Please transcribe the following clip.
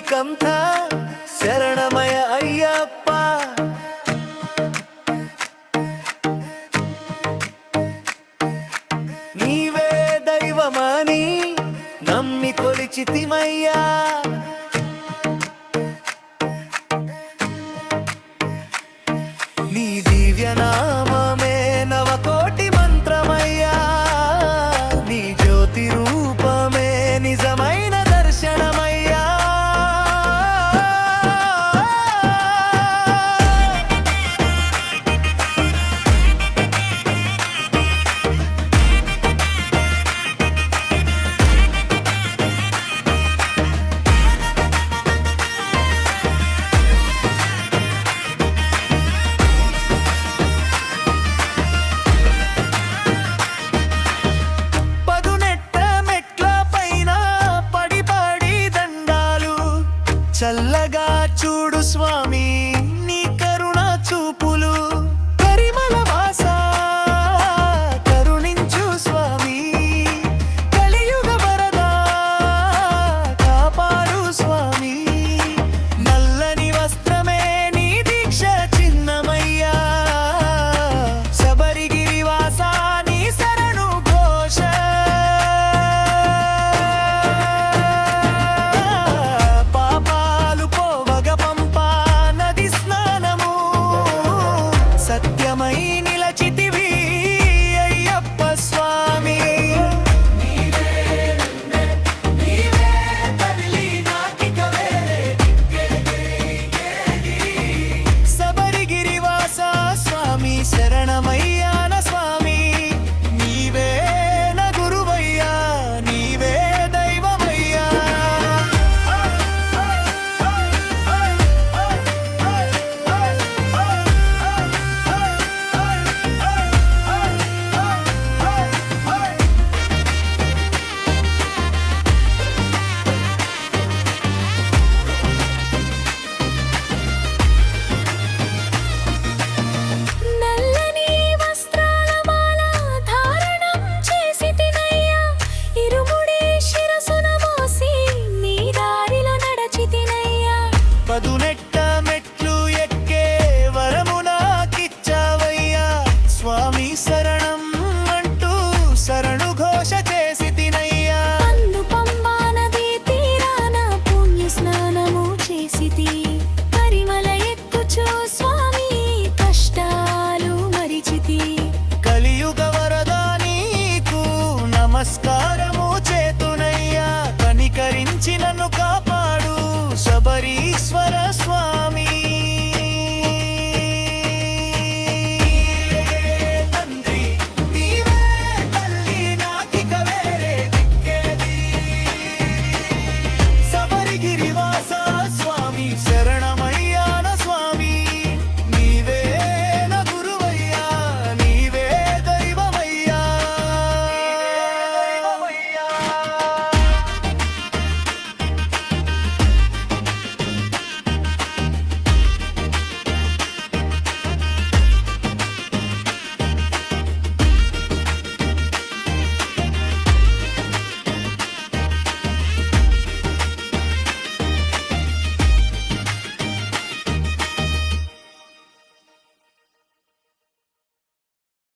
శ్రీకంఠ శరణమయ అయ్యప్ప. నీవే దైవమని నమ్మి కొలిచితిమయ్యా. నీ దివ్యనామమే నవకోటి మంత్రమయ్యా. నీ జ్యోతి రూపమే నిజమైన దర్శనమయ్యా. చల్లగా చూడు స్వామి నీ కరుణ చూపులు. కరిమల వాస కరుణించు స్వామి. కలియుగ వరదా కాపాడు స్వామి. నల్లని వస్త్రమే నీ దీక్ష చిన్నమయ్యా. శబరిగిరి వాస నీ శరణు ఘోష. సత్యమై నిలచితివి అయ్యప్ప స్వామి. శబరిగిరి వాస స్వామి శరణమయ్యాన స్వామి. నీవే నా గురువయ్యా, నీవే దైవమయ్యా. పదునెట్ట మెట్లు ఎక్కే వరము నాకిచ్చావయ్యా. స్వామి శరణం అంటూ శరణు ఘోష చేసి తినయ్యా. పంబా నదీ తీరాన పుణ్య స్నానము చేసితి. పరిమళ